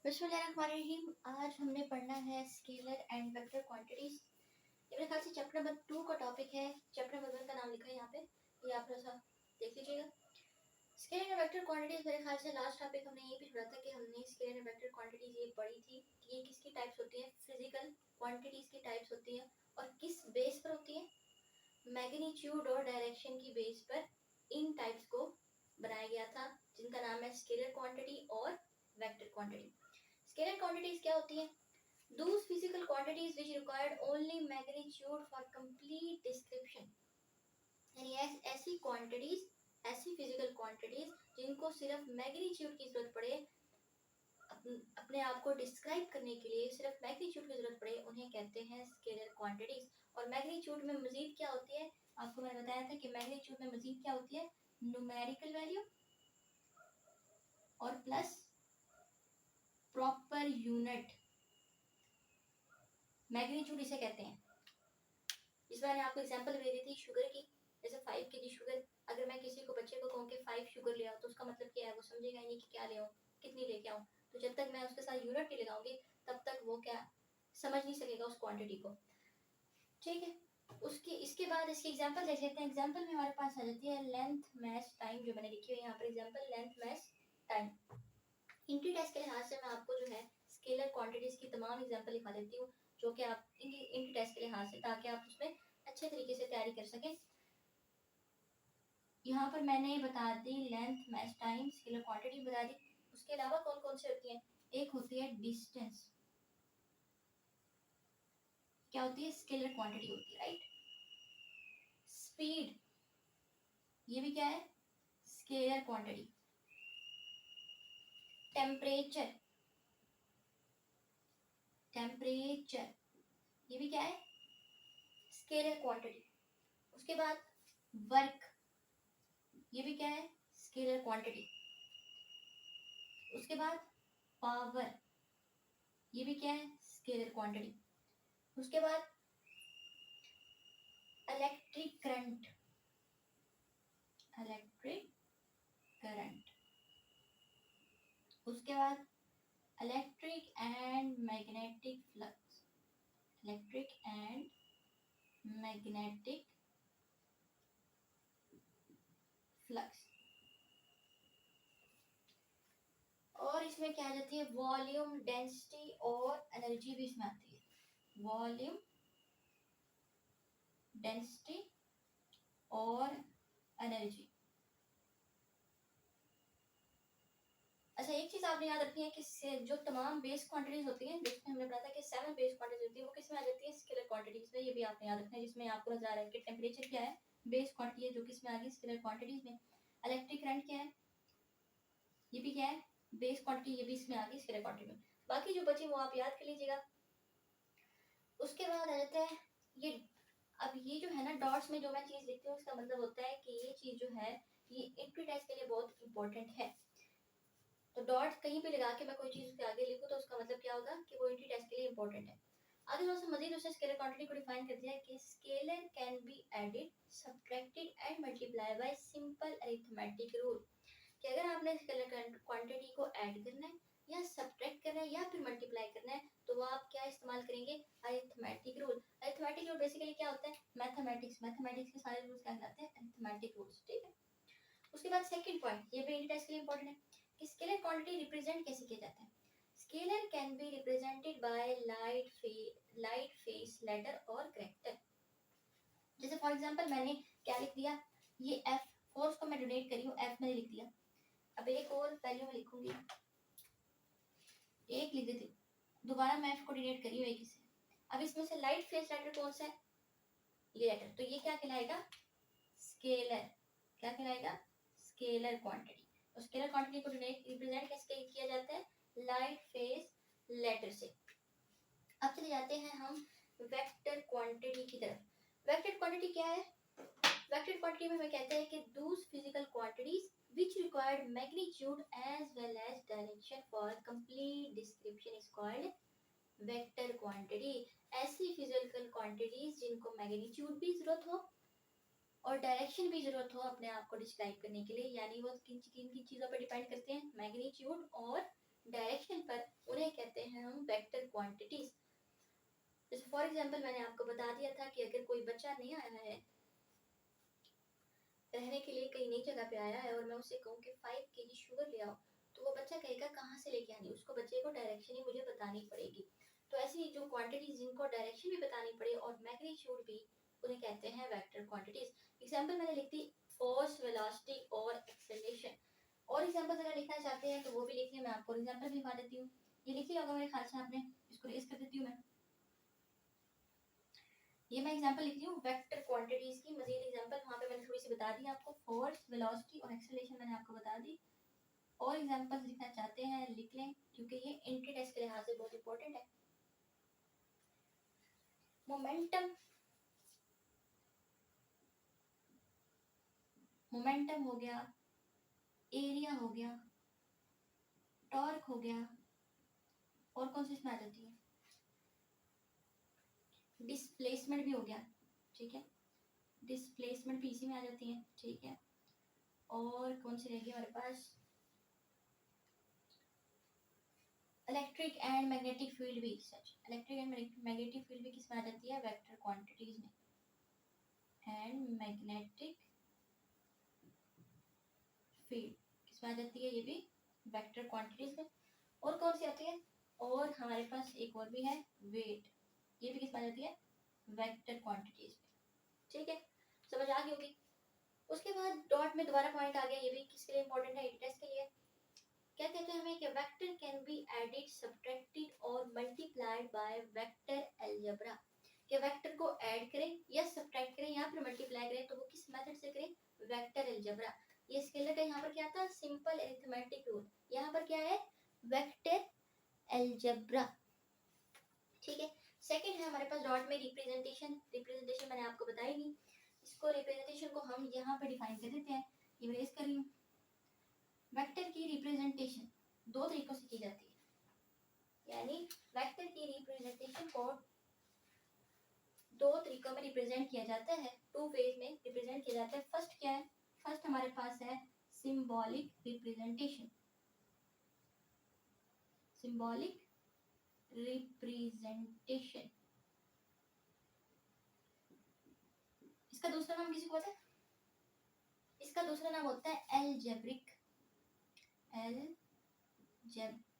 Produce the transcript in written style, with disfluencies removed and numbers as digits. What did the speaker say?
बिस्मिल्लाहिर्रहमानिर्रहीम। आज हमने पढ़ना है स्केलर एंड वेक्टर क्वांटिटीज। ये मेरे ख्याल से चैप्टर नंबर 2 का टॉपिक है। चैप्टर नंबर 1 का नाम लिखा है यहाँ पे, ये आप थोड़ा सा देख लीजिएगा। स्केलर एंड वेक्टर क्वांटिटीज, मेरे ख्याल से लास्ट टॉपिक हमने यही भी पढ़ा था कि हमने स्केलर एंड वेक्टर क्वांटिटीज ये पढ़ी थी कि ये किसकी टाइप्स होती हैं, फिजिकल क्वांटिटीज की टाइप्स होती हैं और किस बेस पर होती है, मैग्नीट्यूड और डायरेक्शन की बेस पर इन टाइप्स को बनाया गया था, जिनका नाम है स्केलर क्वांटिटी और वेक्टर क्वांटिटी। स्केलर क्वांटिटीज क्या होती हैं? Those physical quantities which required only magnitude for complete description। यानी ऐसी क्वांटिटीज, ऐसी फिजिकल क्वांटिटीज जिनको सिर्फ मैग्नीट्यूड की जरूरत पड़े, अपने आप को डिस्क्राइब करने के लिए सिर्फ मैग्नीट्यूड की जरूरत पड़े, उन्हें कहते हैं स्केलर क्वांटिटीज। और मैग्नीट्यूड में मजीद क्या होती है, आपको मैंने बताया था कि मैग्नीट्यूड में मजीद क्या होती है, न्यूमेरिकल वैल्यू और प्लस प्रॉपर यूनिट। मैग्नीट्यूड इसे कहते हैं। इस बार मैंने आपको एग्जांपल दे दी थी शुगर की, जैसे 5 kg शुगर। अगर मैं किसी को बच्चे को कहूँ कि 5 शुगर ले आओ, तो उसका मतलब क्या है, वो समझेगा नहीं कि क्या ले आऊँ, कितनी लेके आऊँ। तो जब तक मैं उसके साथ यूनिट नहीं लगाऊंगी तब तक वो क्या समझ नहीं सकेगा उस क्वांटिटी को। ठीक है, उसके इसके बाद इसके एग्जांपल देख लेते हैं। एग्जांपल में हमारे पास आ जाती है लेंथ मैस टाइम, जो मैंने लिखी है यहाँ पर एग्जांपल लेंथ मैस टाइम। इनकी टेस्ट के लिहाज से मैं आपको जो है स्केलर क्वांटिटीज की तमाम एग्जांपल लिखा देती हूँ, जो कि आप इनकी टेस्ट के लिहाज से, ताकि आप उसमें अच्छे तरीके से तैयारी कर सकें। यहाँ पर मैंने बता the length match time scalar quantity बता दी। उसके अलावा कौन कौन से होती हैं? एक होती है डिस्टेंस, क्या होती है, स्केलर क्वांटिटी होती है, राइट। स्पीड, ये भी क्या है, स्केलर क्वांटिटी। टेम्परेचर, टेम्परेचर ये भी क्या है, स्केलर क्वांटिटी। उसके बाद वर्क, ये भी क्या है, स्केलर क्वांटिटी। उसके बाद पावर, ये भी क्या है, स्केलर क्वांटिटी। उसके बाद इलेक्ट्रिक करंट, इलेक्ट्रिक करंट। उसके बाद electric and magnetic flux, electric and magnetic flux. और इसमें क्या आ जाती है, वॉल्यूम, डेंसिटी और एनर्जी भी इसमें आती है। वॉल्यूम, डेंसिटी और एनर्जी। अच्छा, एक चीज आपने याद रखनी है कि जो तमाम बेस क्वांटिटीज होती हैं, जिसमें हमने पढ़ा था कि 7 बेस क्वांटिटीज होती है, वो किसमें आ जाती है, स्केलर क्वांटिटीज में। ये भी आपने याद रखना है, जिसमें आपको नजर आ रहा है कि टेम्परेचर क्या है, बेस क्वांटिटी है, जो किसमें आ गई, स्केलर क्वांटिटीज में। इलेक्ट्रिक करंट क्या है, ये भी क्या है, बेस क्वांटिटी, ये भी इसमें आ गई स्केलर क्वांटिटी में। बाकी जो बची वो आप याद कर लीजिएगा। उसके बाद आ जाता है ये, अब ये जो है ना, डॉट्स में जो मैं चीज लिखती हूँ, उसका मतलब होता है कि ये चीज जो है ये इंट्री टेस्ट के लिए बहुत इंपॉर्टेंट है। तो डॉट्स कहीं भी लगा के मैं कोई चीज उसके आगे लिखूँ, तो उसका मतलब क्या होगा कि वो इंट्री टेस्ट के लिए इंपॉर्टेंट है। आगे थोड़ा सा मजीद उसने स्केलर क्वांटिटी को डिफाइन कर दिया है कि scalar can be added, subtracted and multiply by simple arithmetic rule. कि अगर आपने स्केलर क्वांटिटी को ऐड करना है या सब्ट्रैक्ट करना है या फिर मल्टीप्लाई करना है, तो वो आप क्या इस्तेमाल करेंगे, arithmetic rule. Arithmetic rule basically क्या होता है, मैथमेटिक्स, मैथमेटिक्स के सारे रूल्स क्या कहलाते हैं, अरिथमेटिक रूल्स। ठीक है, उसके बाद सेकंड पॉइंट, ये भी टेस्ट के लिए इंपॉर्टेंट है कि स्केलर क्वांटिटी रिप्रेजेंट कैसे किया जाता है। Scalar can be represented by light face letter और कैरेक्टर। जैसे फॉर एग्जांपल मैंने क्या लिख दिया, ये एफ, फोर्स को मैं डोनेट करी हूँ, एफ मैंने लिख दिया। अब एक और वैल्यू में लिखूंगी, एक लिख देती हूँ, दोबारा मैं एफ को डोनेट करी हूँ एक से। अब इसमें से लाइट फेस लेटर कौन सा है, ये लेटर, तो ये क्या कहलाएगा, स्केलर। क्या कहलाएगा, स्केलर क्वांटिटी। तो स्केलर क्वांटिटी को रिप्रेजेंट कैसे किया जाता है, लाइट फेस लेटर से। अब चले जाते हैं हम वेक्टर क्वांटिटी की तरफ। वेक्टर क्वांटिटी क्या है, वेक्टर क्वांटिटी में हमें कहते हैं कि दूस physical quantities which required magnitude as well as direction for complete description is called vector quantity। ऐसी फिजिकल क्वांटिटीज जिनको मैग्नीट्यूड भी जरूरत हो और डायरेक्शन भी जरूरत हो अपने आप को डिस्क्राइब करने के लिए, यानी वो किन किन चीजों पर डिपेंड करते हैं, मैग्नीट्यूड और डायरेक्शन पर, क्वांटिटीज। जैसे फॉर एग्जांपल मैंने आपको बता दिया था कि अगर कोई बच्चा नहीं आया है रहने के लिए, कहीं नई जगह पे आया है और मैं उसे कहूँ कि 5 kg शुगर ले आओ, तो वो बच्चा कहेगा कहाँ से लेके आनी, उसको बच्चे को डायरेक्शन ही मुझे बतानी पड़ेगी। तो ऐसी जो क्वांटिटीज जिनको डायरेक्शन भी बतानी पड़े और मैग्नीट्यूड भी, उन्हें कहते हैं वेक्टर क्वांटिटीज। एग्जांपल मैंने लिख दी फोर्स, वेलोसिटी और एक्सेलरेशन। और एग्जांपल अगर लिखना चाहते हैं तो वो भी लिखिए, मैं आपको एग्जांपल भी लिखवा देती हूँ। ये लिख लिया होगा मेरे ख्याल से आपने, इसको रेस कर देती हूँ मैं। ये मैं एग्जांपल लिख रही हूँ वेक्टर क्वांटिटीज की। मजीद एग्जांपल वहाँ पे मैंने थोड़ी सी बता दी आपको, फोर्स, वेलोसिटी और एक्सेलरेशन मैंने आपको बता दी। और एग्जांपल्स लिखना चाहते हैं लिख लें, क्योंकि ये एंट्री टेस्ट के लिहाज से बहुत इंपॉर्टेंट है। मोमेंटम, मोमेंटम हो गया, एरिया हो गया, टॉर्क हो गया, और कौन सी इसमें आ जाती है, डिस्प्लेसमेंट भी हो गया, ठीक है, डिस्प्लेसमेंट भी इसी में आ जाती है, ठीक है। और कौन सी रहेगी हमारे पास, इलेक्ट्रिक एंड मैग्नेटिक फील्ड भी, सच इलेक्ट्रिक एंड मैग्नेटिक फील्ड भी किसमें आ जाती है, वेक्टर क्वांटिटीज में। एंड मैग्नेटिक फील्ड किसमें आ जाती है, ये भी वेक्टर क्वांटिटीज में। और कौन सी आती है, और हमारे पास एक और भी है वेट, ये भी किसमें आ जाती है, वेक्टर क्वांटिटीज में, ठीक है, समझ आ गई होगी। उसके बाद डॉट में दोबारा पॉइंट आ गया, ये भी किसके लिए इंपॉर्टेंट है, टेस्ट के लिए। क्या कहते हैं हमें कि vector can be added, subtracted और मल्टीप्लाइड बाय वेक्टर अलजेब्रा। कि वेक्टर को ऐड करें या सब्ट्रैक्ट करें या फिर मल्टीप्लाई करें, तो वो किस मेथड से करें, वेक्टर अलजेब्रा। ये स्केलर का यहाँ पर क्या था, सिंपल अरिथमेटिक रूल, यहाँ पर क्या है, वेक्टर अलजेब्रा, ठीक है। सेकंड है हमारे पास डॉट में रिप्रेजेंटेशन। रिप्रेजेंटेशन मैंने आपको बताई नहीं, इसको रिप्रेजेंटेशन को हम यहाँ पे डिफाइन कर देते हैं, ये रेस कर रही हूँ। वेक्टर की रिप्रेजेंटेशन दो तरीकों से की जाती है, यानी वेक्टर की रिप्रेजेंटेशन को दो तरीकों में रिप्रेजेंट किया जाता है, टू वेज में रिप्रेजेंट किया जाता है। फर्स्ट क्या है, फर्स्ट हमारे पास है सिंबॉलिक रिप्रेजेंटेशन। सिंबॉलिक रिप्रेजेंटेशन, इसका दूसरा नाम किसी को पता है, इसका दूसरा नाम होता है एलजेब्रिक। एलजेब्रिक